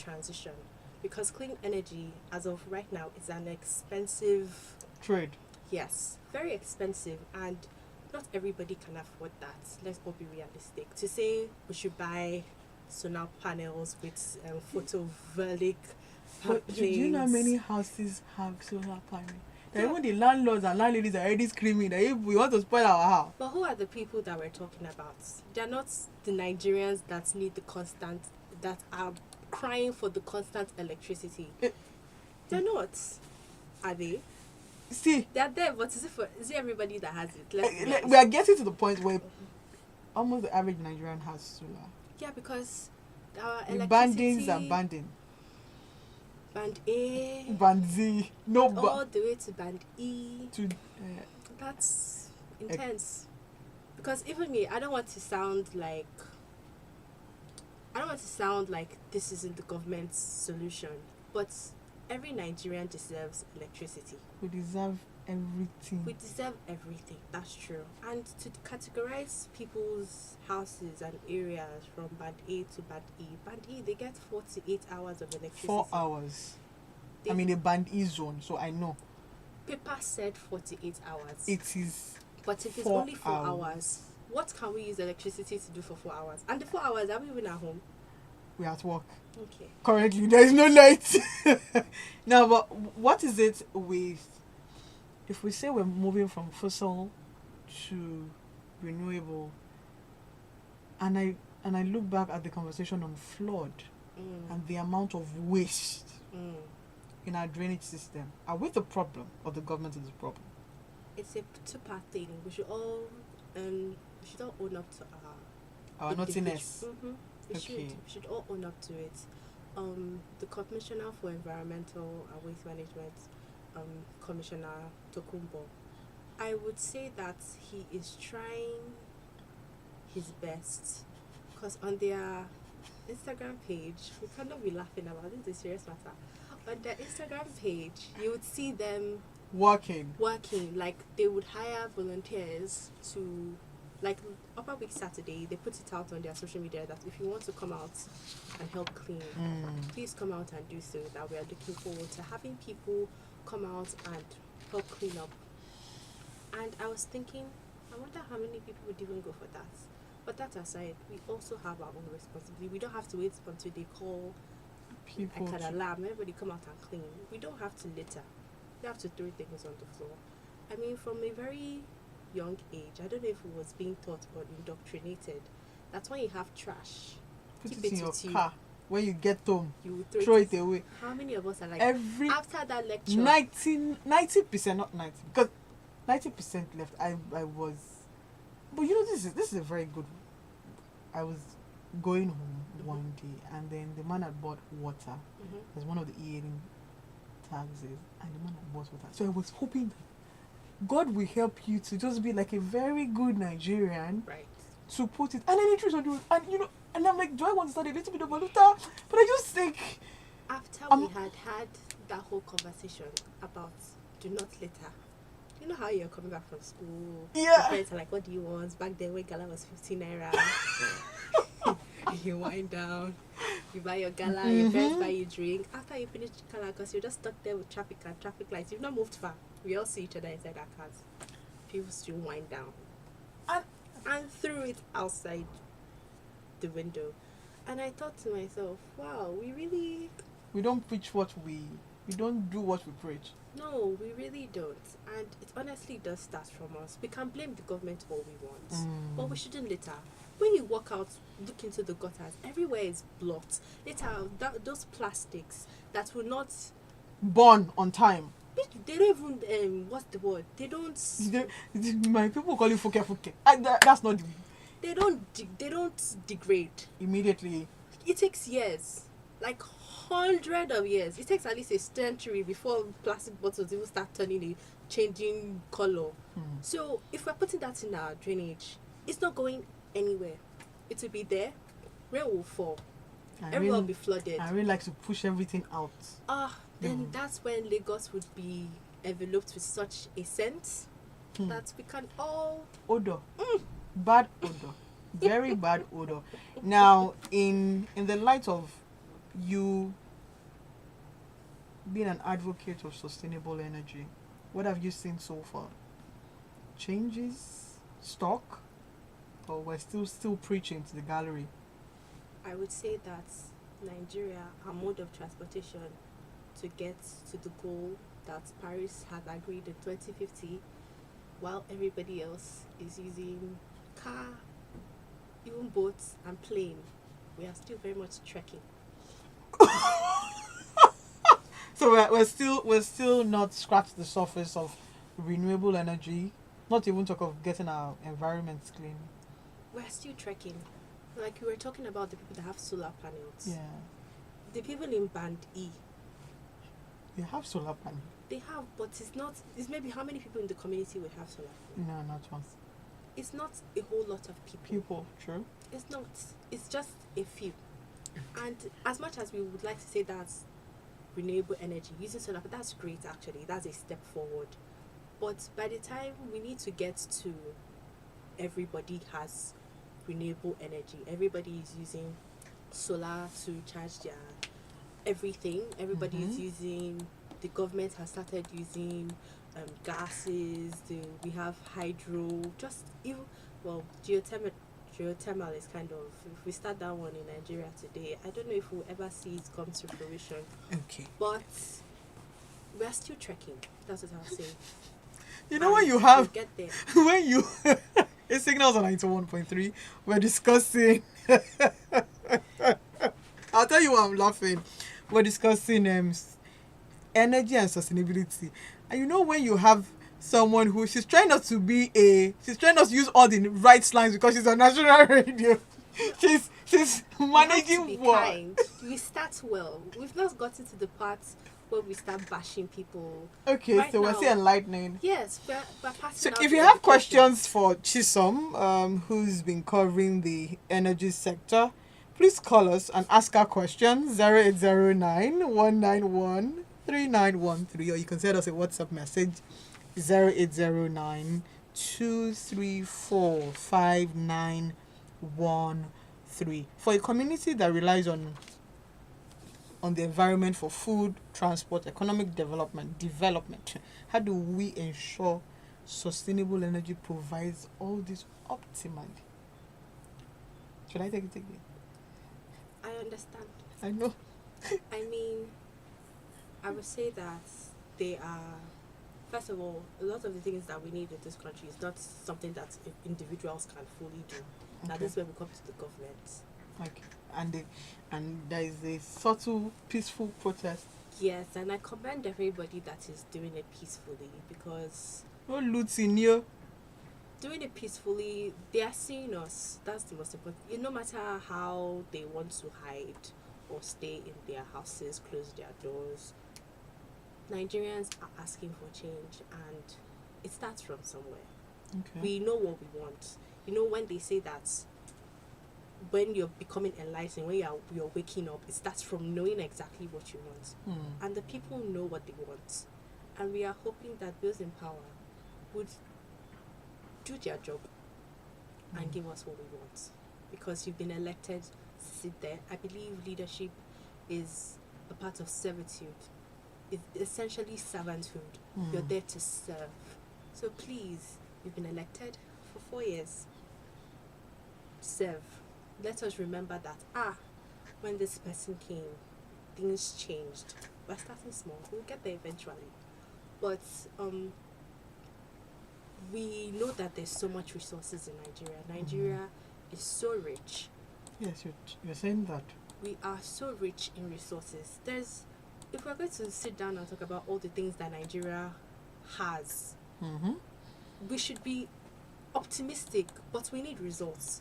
transition, because clean energy, as of right now, is an expensive trade. Yes, very expensive, and not everybody can afford that. Let's all be realistic. To say we should buy solar panels with photovoltaic But do you know how planes. many houses have solar panels? Even the landlords and landladies are already screaming that if we want to spoil our house. But who are the people that we're talking about? They're not the Nigerians that need the constant, that are crying for the constant electricity. They're not. Are they? See, They're there, but is it everybody that has it? we are getting to the point where almost the average Nigerian has solar. Yeah, because our The electricity... bandings are banding. Band A, Band Z, no, all the way to band E. That's Eh. intense. Because even me, I don't want to sound like this isn't the government's solution, but every Nigerian deserves electricity. We deserve everything. We deserve everything. That's true. And to categorize people's houses and areas from band A to band E, they get 48 hours of electricity. 4 hours. I'm in a band E zone, so I know. Paper said 48 hours. It is. But if it's only 4 hours, what can we use electricity to do for 4 hours? And the 4 hours, are we even at home? We're at work. Okay. Currently, there is no light. Now, but what is it with, if we say we're moving from fossil to renewable, and I look back at the conversation on flood and the amount of waste in our drainage system, are we the problem or the government is the problem? It's a two-part thing. We should all own up to Our naughtiness. We should all own up to it. The Commissioner for Environmental and Waste Management, Commissioner Tokumbo, I would say that he is trying his best, because on their Instagram page, we cannot be laughing about this. It's a serious matter. On their Instagram page, you would see them working. Like they would hire volunteers to, like Upper Week Saturday, they put it out on their social media that if you want to come out and help clean, please come out and do so. That we are looking forward to having people come out and help clean up. And I was thinking, I wonder how many people would even go for that. But that aside, we also have our own responsibility. We don't have to wait until they call People like an alarm, everybody come out and clean. We don't have to litter. We have to throw things on the floor. I mean, from a very young age, I don't know if it was being taught or indoctrinated, that's when you have trash, put keep it in with your you. car. When you get home, You throw it away. How many of us are like, After that lecture? 90%, not 90, because 90% left. I was, but you know, this is a very good. I was going home one day, and then the man had bought water. There's one of the e-hailing taxis, and the man had bought water. So I was hoping that God will help you to just be like a very good Nigerian, Right. to put it, and then it do it, and you know, and I'm like, do I want to start a little bit of valuta? But I just think After we had that whole conversation about do not litter. You know how you're coming back from school? Yeah. Your parents are like, what do you want? Back then when gala was 15 naira. You wind down, you buy your gala, your parents buy you drink. After you finish gala, because you're just stuck there with traffic and traffic lights. You've not moved far. We all see each other inside our cars. People still wind down. And threw it outside the window. And I thought to myself, wow, we don't preach what we don't do what we preach. No, we really don't. And it honestly does start from us. We can blame the government all we want, but we shouldn't litter. When you walk out, look into the gutters, everywhere is blocked. Litter, those plastics that will not Born on time. They don't even, what's the word? They don't... My people call it fuke. That's not... They don't degrade. Immediately. It takes years. Like 100 of years. It takes at least a century before plastic bottles even start changing color. So if we're putting that in our drainage, it's not going anywhere. It will be there. Rain will fall. Everyone will be flooded. I really like to push everything out. Then that's when Lagos would be enveloped with such a scent that we can all... Odor. Bad odor. Very bad odor. Now, in the light of you being an advocate of sustainable energy, what have you seen so far? Changes? Stock? Or we're still preaching to the gallery? I would say that Nigeria, our mode of transportation to get to the goal that Paris had agreed in 2050, while everybody else is using car, even boats and plane, we are still very much trekking. So we're still not scratched the surface of renewable energy. Not even talk of getting our environments clean. We're still trekking. Like we were talking about the people that have solar panels. Yeah, The people in band E, they have solar panel. they have, but it's maybe how many people in the community will have solar panel. No, not once. It's not a whole lot of people. People, true. It's not. It's just a few. And as much as we would like to say that's renewable energy, using solar, that's great actually. That's a step forward. But by the time we need to get to everybody has renewable energy, everybody is using solar to charge their everything. Everybody is using, the government has started using gases, we have hydro, just even, well, geothermal is kind of, if we start that one in Nigeria today, I don't know if we'll ever see it come to fruition. Okay. But we're still trekking. That's what I'll say. You know when you have we'll get there. when you it signals on 91.3, we're discussing I'll tell you why I'm laughing. We're discussing energy and sustainability. And you know when you have someone who she's trying not to use all the right slangs because she's on national radio. She's managing well. what? Kind. We start well. We've not gotten to the part where we start bashing people. Okay, right so now, we're still enlightening. Yes, we're passing So out if you the have education. questions for Chisom, who's been covering the energy sector, please call us and ask our questions 0809 191 3913, or you can send us a WhatsApp message 0809 234 5913. For a community that relies on the environment for food, transport, economic development, how do we ensure sustainable energy provides all this optimally? Should I take it again? I understand. I know. I mean, I would say that they are, first of all, a lot of the things that we need in this country is not something that individuals can fully do. Now, this is where we come to the government. Okay. And there is a subtle, peaceful protest. Yes, and I commend everybody that is doing it peacefully, because No looting you. doing it peacefully, they are seeing us. That's the most important. No matter how they want to hide or stay in their houses, close their doors, Nigerians are asking for change, and it starts from somewhere. Okay. We know what we want. You know, when they say that when you're becoming enlightened, when you're waking up, it starts from knowing exactly what you want. And the people know what they want. And we are hoping that those in power would do their job and give us what we want. Because you've been elected to sit there. I believe leadership is a part of servitude. It's essentially servanthood. You're there to serve. So please, you've been elected for 4 years. Serve. Let us remember that, when this person came, things changed. We're starting small. We'll get there eventually. But we know that there's so much resources in Nigeria. Nigeria is so rich. Yes, you're saying that. We are so rich in resources. If we're going to sit down and talk about all the things that Nigeria has, we should be optimistic, but we need results.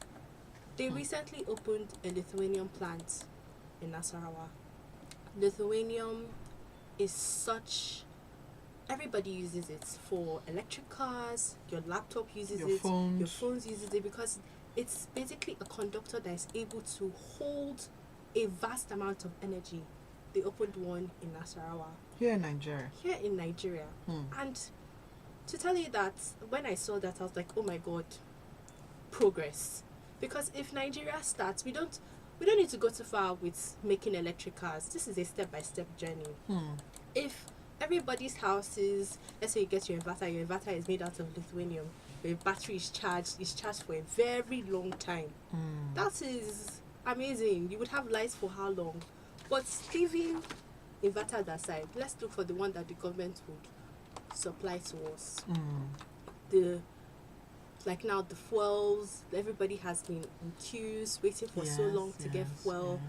They recently opened a Lithuanian plant in Nasarawa. Lithuanium is such... Everybody uses it for electric cars, your laptop uses Your it, phones. your phones uses it, because it's basically a conductor that is able to hold a vast amount of energy. They opened one in Nasarawa. Here in Nigeria. And to tell you that, when I saw that, I was like, oh my God, progress. Because if Nigeria starts, we don't need to go too far with making electric cars. This is a step-by-step journey. if everybody's houses, let's say you get your inverter is made out of lithium, your battery is charged for a very long time. That is amazing. You would have lights for how long? But leaving inverters aside, let's look for the one that the government would supply to us. The like now the fuels, everybody has been in queues waiting for so long to get fuel.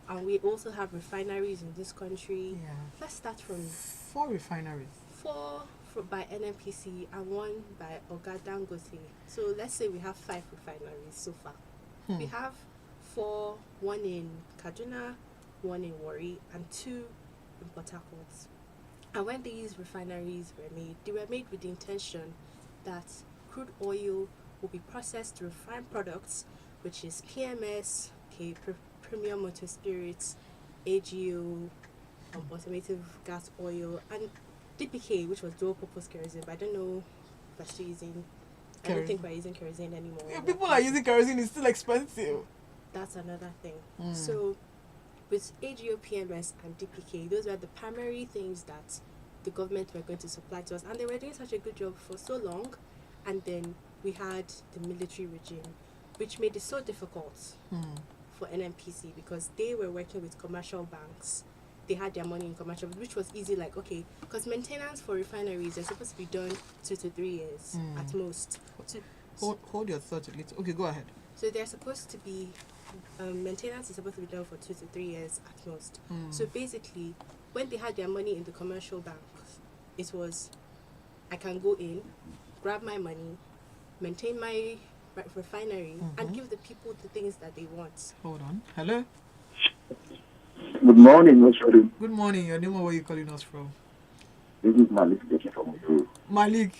And we also have refineries in this country. Let's start from 4 refineries. 4 by NNPC and 1 by Oga Dangote. So let's say we have 5 refineries so far. We have 4, 1 in Kaduna, 1 in Warri, and 2 in Port Harcourt. And when these refineries were made, they were made with the intention that crude oil will be processed to refined products, which is PMS, premium motor spirits, AGO, automotive gas oil, and DPK, which was dual purpose kerosene. But I don't know if we're still using. I don't think we're using kerosene anymore. Yeah, people are using kerosene. It's still expensive. That's another thing. So with AGO, PMS, and DPK, those were the primary things that the government were going to supply to us, and they were doing such a good job for so long. And then we had the military regime, which made it so difficult for NNPC because they were working with commercial banks. They had their money in commercial, which was easy, like, okay, because maintenance for refineries are supposed to be done 2 to 3 years at most. Hold your thought a little. Okay, go ahead. So they're supposed to be, maintenance is supposed to be done for 2 to 3 years at most. So basically, when they had their money in the commercial banks, it was, I can go in, grab my money, maintain my refinery, and give the people the things that they want. Hold on. Hello? Good morning, Oshodi. Good morning. Your name or where you calling us from? This is Malik speaking from you. Malik.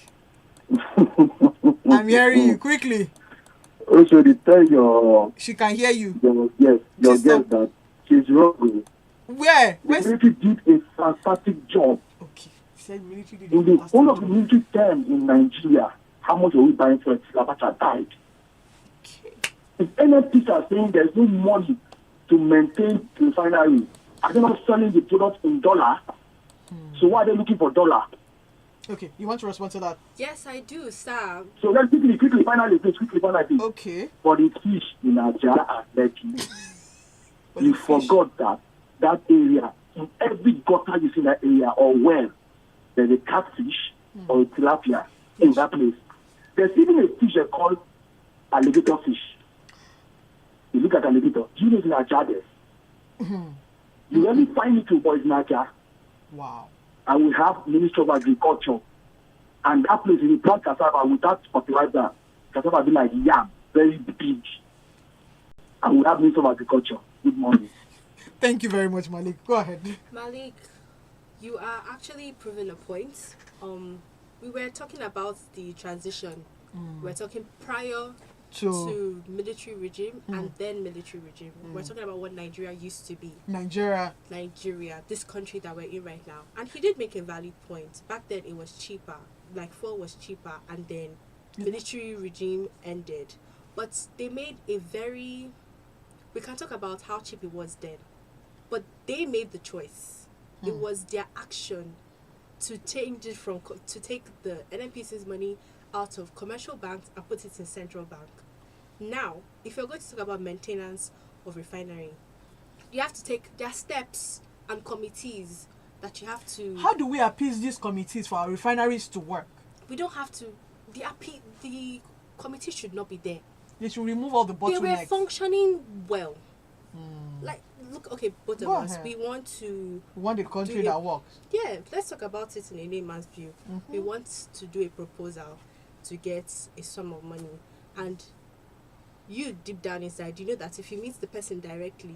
I'm hearing you quickly. Oshodi, tell your... She can hear you. Your guest that she's wrong. Where? The military did a fantastic job. Okay. Said military did in the whole of the military term in Nigeria, how much are we buying for it? Abacha died. Okay. If NFTs are saying there's no money to maintain the refinery, are they not selling the product in dollar? So why are they looking for dollar? Okay, you want to respond to that? Yes, I do, sir. So let's quickly finally. Okay. For the fish in Ajah and Lekki, you forgot that area, in every gutter you see in that area or well, there's a catfish or a tilapia in that place. There's even a fish called alligator fish. You look at alligator, do you know it's in Ajah there? You only find it to boys in Ajah. Wow. And we have Ministry of Agriculture. And that place, if you plant cassava without fertilizer, cassava be like yam, very big. And we have Ministry of Agriculture. Good morning. Thank you very much, Malik. Go ahead. Malik, you are actually proving a point. We were talking about the transition. We're talking prior to military regime and then military regime. We're talking about what Nigeria used to be. Nigeria, this country that we're in right now. And he did make a valid point. Back then it was cheaper. Like fuel was cheaper, and then military regime ended. But they made a very... We can talk about how cheap it was then. But they made the choice. It was their action to change it from... to take the NNPC's money out of commercial banks and put it in central bank. Now, if you're going to talk about maintenance of refinery, you have to take their steps and committees that you have to... How do we appease these committees for our refineries to work? We don't have to... The committee should not be there. They should remove all the bottlenecks. They were functioning well. Like, look, okay, both of us, we want to... We want a country that works. Yeah, let's talk about it in a layman's view. We want to do a proposal to get a sum of money. And you, deep down inside, you know that if you meet the person directly,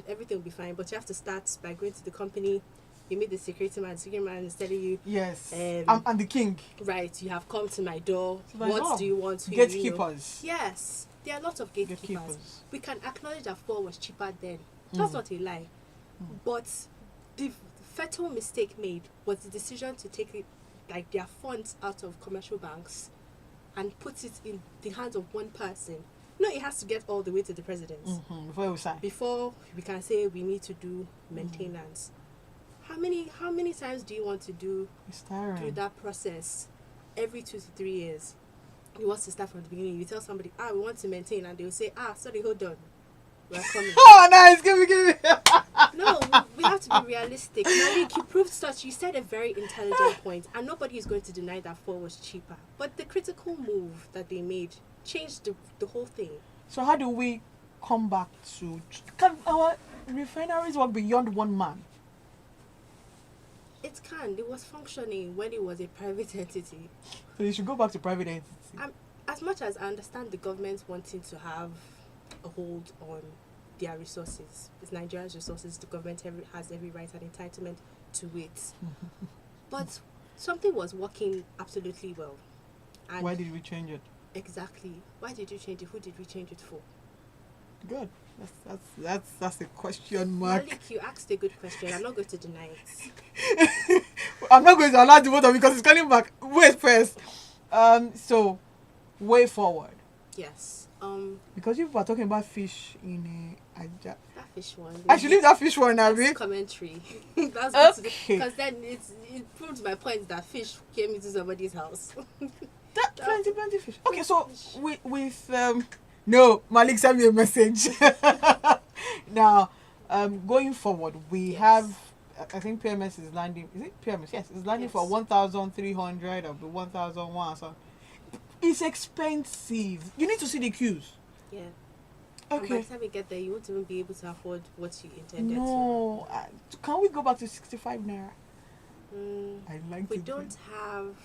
everything will be fine. But you have to start by going to the company. You meet the security man is telling you... Yes, I'm the king. Right, you have come to my door. What do you want? Gatekeepers. Yes, there are a lot of gatekeepers. We can acknowledge that fuel was cheaper then. That's not a lie. But the fatal mistake made was the decision to take it, like their funds out of commercial banks and put it in the hands of one person. No, it has to get all the way to the president. Before we can say we need to do maintenance. How many times do you want to do It's tiring. through that process? Every 2 to 3 years, you want to start from the beginning. You tell somebody, we want to maintain, and they'll say, sorry, hold on, we're coming. Oh, nice. Give me. No, we have to be realistic. Malik, you proved such. You said a very intelligent point, and nobody is going to deny that 4 was cheaper. But the critical move that they made changed the whole thing. So how do we come back to? Can our refineries work beyond one man? It can. It was functioning when it was a private entity. So you should go back to private entity. As much as I understand the government wanting to have a hold on their resources, it's Nigeria's resources, the government has every right and entitlement to it. But something was working absolutely well. And why did we change it? Exactly. Why did you change it? Who did we change it for? Good. That's a question mark. Malik, you asked a good question. I'm not going to deny it. I'm not going to allow the vote of because it's coming back. Wait first. So way forward. Yes. Because you were talking about fish in that fish one. I should leave that fish one now. That's commentary. That's okay. Because then it proves my point that fish came into somebody's house. Plenty fish. Okay, so with no, Malik sent me a message. Now, going forward, we have. I think PMS is landing. Is it PMS? Yes, it's landing for 1,300 or 1,001. So it's expensive. You need to see the queues. Yeah. Okay. And by the time you get there, you won't even be able to afford what you intended to. No. Can we go back to 65 naira? I like. We don't have.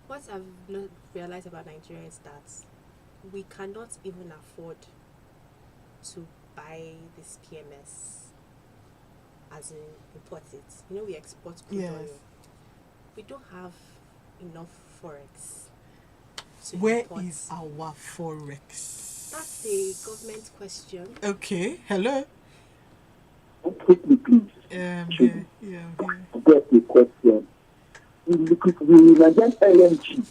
What I've not realized about Nigeria is that we cannot even afford to buy this PMS, as in import it. You know, we export crude oil. We don't have enough forex to Where import. is our forex? That's a government question. Okay. Hello. Quickly, please. Yeah. Get the question. We Nigerian LNG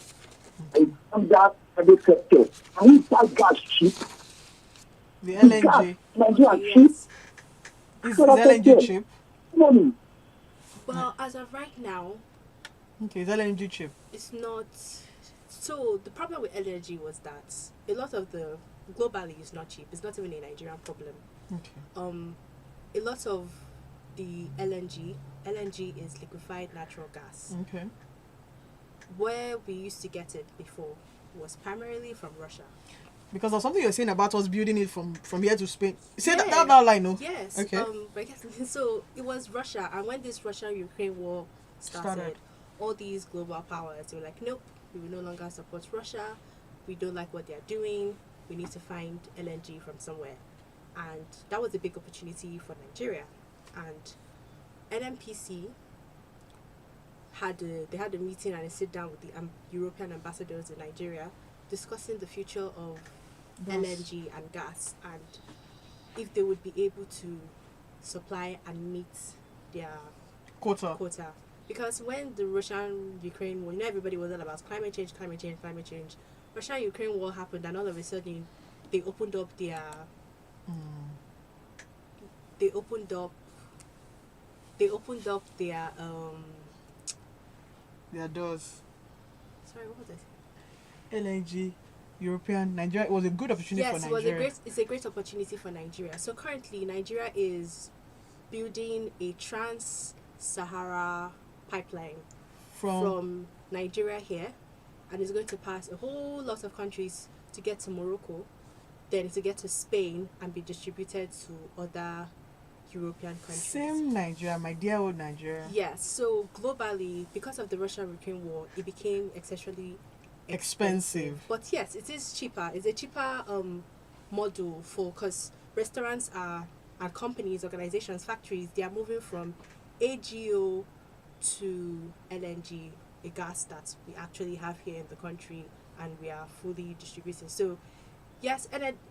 is under private sector. Can we buy gas cheap? The LNG. Nigeria cheap. Yes. Is LNG cheap? Money. Well, as of right now, Okay, is LNG cheap? it's not. So the problem with LNG was that a lot of the globally is not cheap. It's not even a Nigerian problem. Okay. A lot of the LNG is liquefied natural gas. Okay. Where we used to get it before was primarily from Russia. Because of something you're saying about us building it from here to Spain. Say Yeah. that line, no? Yes. Okay. But yes, so it was Russia, and when this Russia-Ukraine war started, all these global powers were like, nope, we will no longer support Russia. We don't like what they're doing. We need to find LNG from somewhere. And that was a big opportunity for Nigeria. And NMPC had a meeting and a sit down with the European ambassadors in Nigeria, discussing the future of LNG and gas, and if they would be able to supply and meet their Quota. Because when the Russian-Ukraine war, everybody was all about climate change. Russia-Ukraine war happened, and all of a sudden, they opened up their their doors. Sorry, what was it? LNG, European, Nigeria. It was a good opportunity for Nigeria. It's a great opportunity for Nigeria. So currently, Nigeria is building a trans-Sahara pipeline from Nigeria here, and it's going to pass a whole lot of countries to get to Morocco, then to get to Spain and be distributed to other European countries. Same Nigeria, my dear old Nigeria. Yes, so globally, because of the Russia-Ukraine war, it became exceptionally expensive. But yes, it is cheaper. It's a cheaper model because restaurants and companies, organizations, factories, they are moving from AGO to LNG, a gas that we actually have here in the country and we are fully distributing. So yes,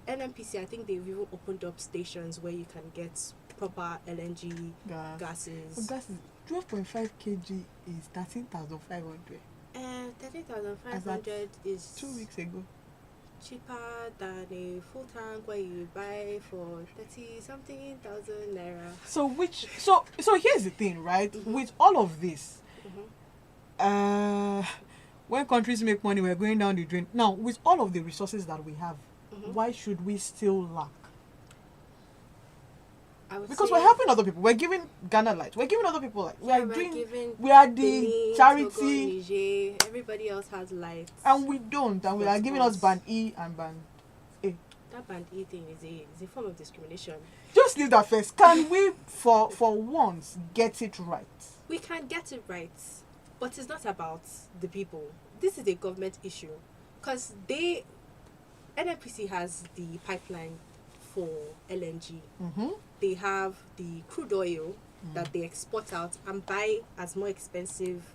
NMPC, I think they've even opened up stations where you can get proper LNG gases. Gas is 12.5 kg is 13,500. 13,500 is 2 weeks ago. cheaper than a full tank where you buy for 30 something thousand naira. So here's the thing, right? With all of this, when countries make money, we're going down the drain. Now, with all of the resources that we have, why should we still lack? Because we're helping other people. We're giving Ghana light. We're giving other people light. We are the Benin, charity. Togo, Niger, everybody else has lights. And we don't. And we are giving us band E and band A. That band E thing is a form of discrimination. Just leave that first. Can we, for once, get it right? We can get it right. But it's not about the people. This is a government issue. Because NNPC has the pipeline for LNG. They have the crude oil that they export out and buy as more expensive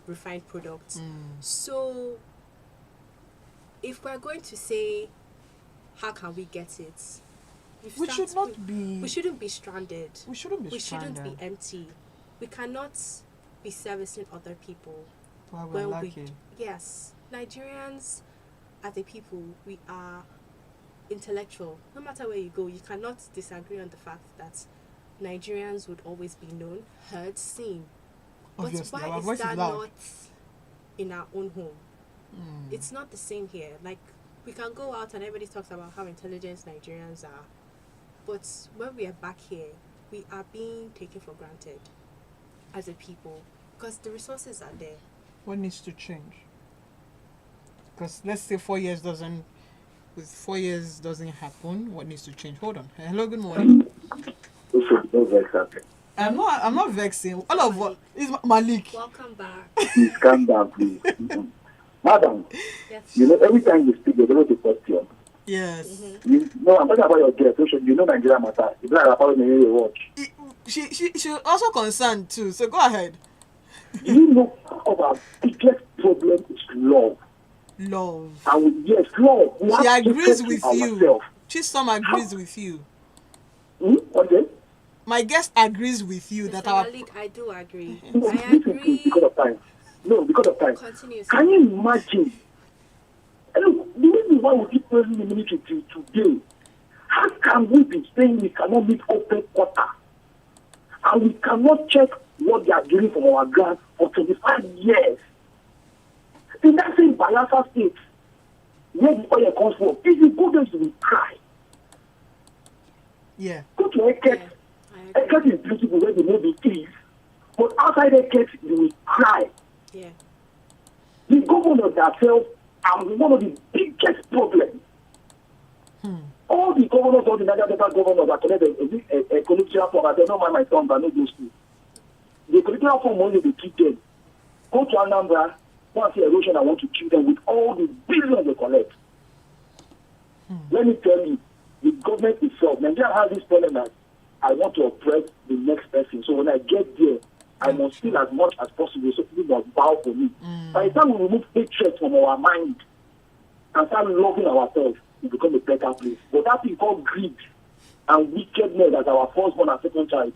refined products. So if we're going to say, how can we get it? We shouldn't be stranded. We shouldn't be empty. We cannot be servicing other people. Yes, Nigerians as a people, we are intellectual. No matter where you go, you cannot disagree on the fact that Nigerians would always be known, heard, seen. Obviously, but why is that not in our own home? It's not the same here. Like, we can go out and everybody talks about how intelligent Nigerians are, but when we are back here, we are being taken for granted as a people because the resources are there. What needs to change? Because let's say 4 years doesn't happen, what needs to change? Hold on. Hello, good morning. I'm not vexing. All of what is Malik. Welcome back. Please calm down, please. Madam, Yes. Every time you speak, there's always a question. Yes. I'm talking about your girl. So Nigeria matter. It's like about the watch. She also concerned too. So go ahead. Do you know our biggest problem is love? Love. And yes, love. She agrees with you. Chisom agrees with you. Okay. My guest agrees with you Mr. that our Malik, I do agree. No, I agree. because of time. No, because of time. Continue. Can you imagine? Look, the reason why we keep praising the military till today, how can we be saying we cannot meet open quota? And we cannot check what they are getting from our grant for 25 years? In that same Bayelsa state, where the oil comes from, if you go there, you will cry. Yeah. Go to Eket. Eket is beautiful where the movie is. But outside Eket, you will cry. Yeah. The governor themselves are one of the biggest problems. All the governors, all the Niger Delta governors are connected a political form. I don't mind my son, but not those two. The political form only they keep them. Go to Anambra, once the erosion, I want to kill them with all the billions they collect. Let me tell you, the government itself, Nigeria has this problem that I want to oppress the next person. So when I get there, I must feel as much as possible so people must bow for me. By the time we remove hatred from our mind and start loving ourselves, we become a better place. But that thing called greed and wickedness as our firstborn and second child,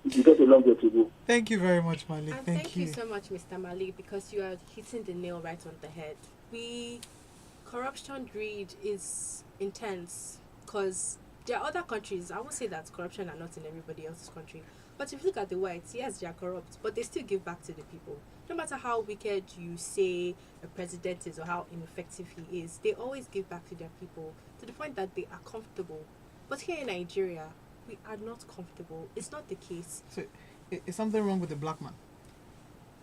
we get a long way to go. Thank you very much, Malik. And thank you so much, Mr. Malik, because you are hitting the nail right on the head. Corruption, greed is intense because there are other countries. I won't say that corruption are not in everybody else's country, but if you look at the whites, yes, they are corrupt, but they still give back to the people. No matter how wicked you say a president is or how ineffective he is, they always give back to their people to the point that they are comfortable. But here in Nigeria, we are not comfortable. It's not the case. So, is something wrong with the black man?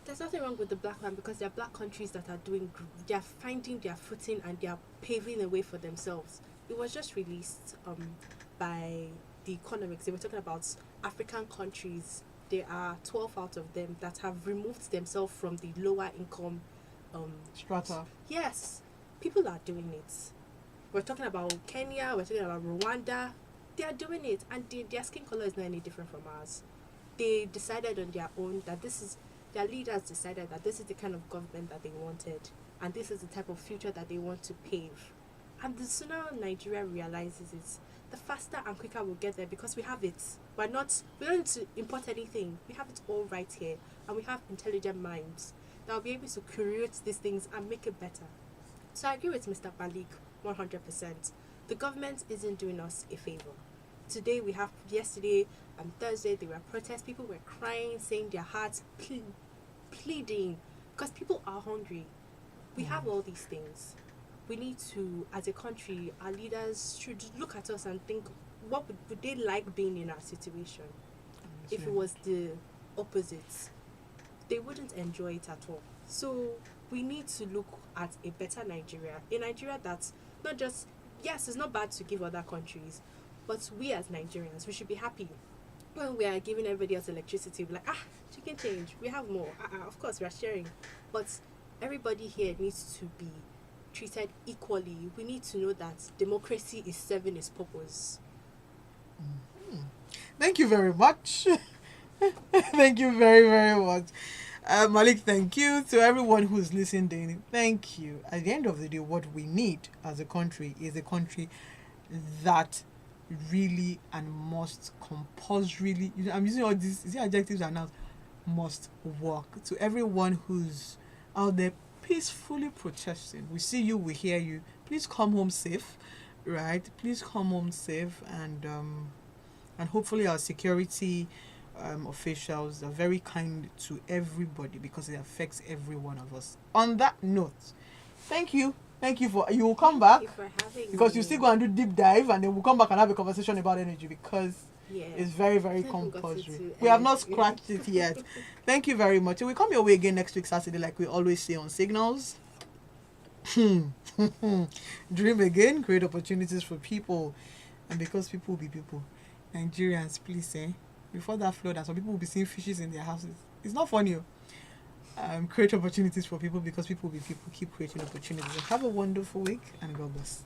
There's nothing wrong with the black man because there are black countries that are they are finding their footing and they are paving a way for themselves. It was just released by the Economics. They were talking about African countries. There are 12 out of them that have removed themselves from the lower income strata. Yes, people are doing it. We're talking about Kenya, we're talking about Rwanda. They are doing it, and their skin color is not any different from ours. They decided on their own that their leaders decided that this is the kind of government that they wanted, and this is the type of future that they want to pave. And the sooner Nigeria realizes it, the faster and quicker we'll get there because we have it. We don't need to import anything. We have it all right here, and we have intelligent minds that will be able to create these things and make it better. So I agree with Mr. Malik 100%. The government isn't doing us a favor. Today we have, yesterday and Thursday, there were protests. People were crying, saying their hearts, pleading, because people are hungry. We have all these things. We need to, as a country, our leaders should look at us and think, what would they like being in our situation? If it was the opposite, they wouldn't enjoy it at all. So we need to look at a better Nigeria, a Nigeria that's not just, yes, it's not bad to give other countries, but we as Nigerians, we should be happy when we are giving everybody else electricity. We're like, chicken change, we have more. Of course, we are sharing, but everybody here needs to be treated equally. We need to know that democracy is serving its purpose. Thank you very much. Thank you very, very much. Malik, thank you. To everyone who's listening, thank you. At the end of the day, what we need as a country is a country that really and must compulsorily, I'm using all these adjectives and nouns, must work. To everyone who's out there peacefully protesting, we see you, we hear you. Please come home safe, right? Please come home safe, and hopefully our security officials are very kind to everybody, because it affects every one of us. On that note, thank you for, you will come back, because you still go and do deep dive, and then we'll come back and have a conversation about energy, because it's very, very compulsory. We have not scratched it yet. Thank you very much. We come your way again next week Saturday, like we always say on Signals. Dream again, create opportunities for people, and because people will be people. Nigerians, please, before that flood, and some people will be seeing fishes in their houses. It's not funny. Create opportunities for people, because people will be people. Keep creating opportunities. Have a wonderful week, and God bless.